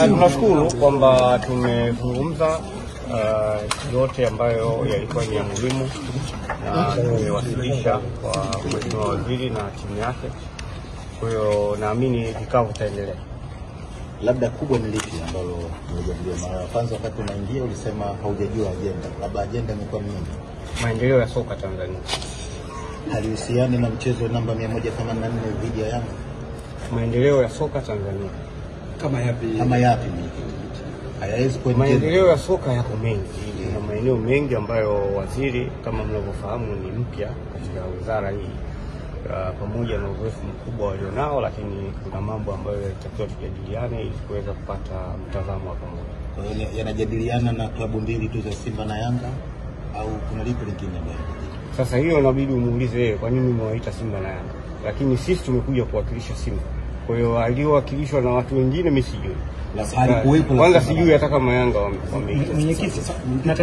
Tunashukuru kwamba tumezungumza yote ambayo yalikuwa ni ya muhimu na tumewasilisha kwa Mheshimiwa Waziri na timu yake. Kwa hiyo naamini vikao vitaendelea. Labda kubwa ni lipi ambalo tumejadiliwa? Mara ya kwanza wakati unaingia ulisema haujajua agenda. Labda agenda imekuwa nini? Maendeleo ya soka Tanzania. Halihusiani na mchezo namba 184 dhidi ya Yanga? Maendeleo ya soka Tanzania. Kama yapi? Hayawezi kuwa maendeleo ya soka yako mengi. Kuna maeneo mengi ambayo waziri kama mnavyofahamu ni mpya katika wizara hii. Pamoja na uzoefu mkubwa walionao, lakini kuna mambo ambayo yatakiwa tujadiliane ili kuweza kupata mtazamo wa pamoja. Yanajadiliana na klabu mbili tu za Simba na Yanga au kuna lipi lingine bwana? Sasa hiyo inabidi umuulize yeye kwa nini umewaita Simba na Yanga. Lakini sisi tumekuja kuwakilisha Simba. Kwa hiyo aliyowakilishwa na watu wengine mimi sijui. Kwanza sijui hata kama Yanga wameita. Mwenyekiti, na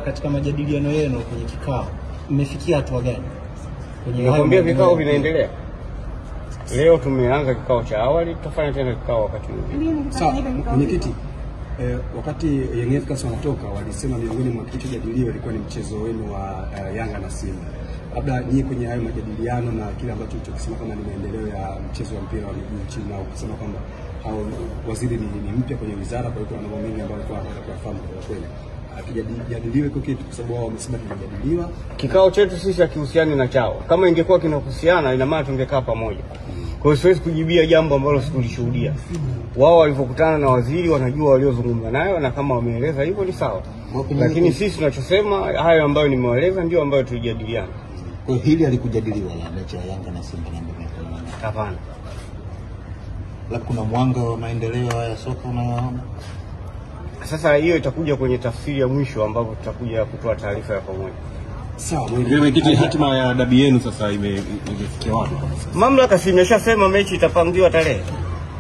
katika majadiliano yenu kwenye kikao mmefikia hatua gani? Nakwambia vikao vinaendelea. Leo tumeanza kikao cha awali, tutafanya tena kikao wakati mwingine. Sawa, mwenyekiti, wakati Young Africans wanatoka walisema miongoni mwa kitu jadiliwa ilikuwa ni mchezo wenu wa Yanga na Simba. Labda nyinyi kwenye hayo majadiliano na kile ambacho tulikisema kama ni maendeleo ya mchezo wa mpira wa miguu nchini, na ukisema kwamba hao waziri ni mpya kwenye wizara, kwa hiyo kuna mambo mengi ambayo kwa kufahamu kwa kweli. Akijadiliwa kwa kitu kwa sababu wao wamesema tunajadiliwa. Kikao chetu sisi hakihusiani na chao. Kama ingekuwa kinahusiana ina maana tungekaa pamoja. Kwa hiyo siwezi kujibia jambo ambalo sikulishuhudia. Wao walipokutana na waziri wanajua waliozungumza nayo, na kama wameeleza hivyo ni sawa. Lakini sisi tunachosema hayo ambayo nimewaeleza ndio ambayo tulijadiliana. Kwa hiyo hili alikujadiliwa la mechi ya Yanga na Simba na Mbeya? Hapana. Labda kuna mwanga wa maendeleo ya soka unayoona? Sasa hiyo itakuja kwenye tafsiri ya mwisho ambapo tutakuja kutoa taarifa ya pamoja. Sawa, mwenyekiti, hatima ya dabi yenu sasa imefikia wapi? Mamlaka si imeshasema mechi itapangiwa tarehe.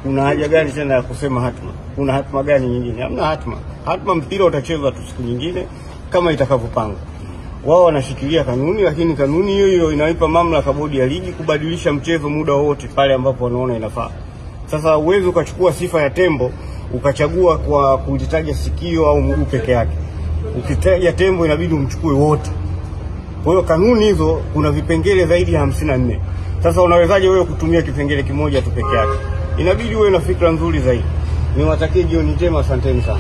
Kuna haja gani tena ya kusema hatima? Kuna hatima gani nyingine? Hamna hatima. Hatima mpira utachezwa tu siku nyingine kama itakavyopangwa. Wao wanashikilia kanuni, lakini kanuni hiyo inaipa mamlaka bodi ya ligi kubadilisha mchezo muda wote pale ambapo wanaona inafaa. Sasa uwezo ukachukua sifa ya tembo ukachagua kwa kujitaja sikio au mguu peke yake. Ukitaja tembo inabidi umchukue wote. Kwa hiyo kanuni hizo kuna vipengele zaidi ya 54. Sasa unawezaje wewe kutumia kipengele kimoja tu peke yake? Inabidi uwe na fikra nzuri zaidi. Niwatakie jioni njema, asanteni sana.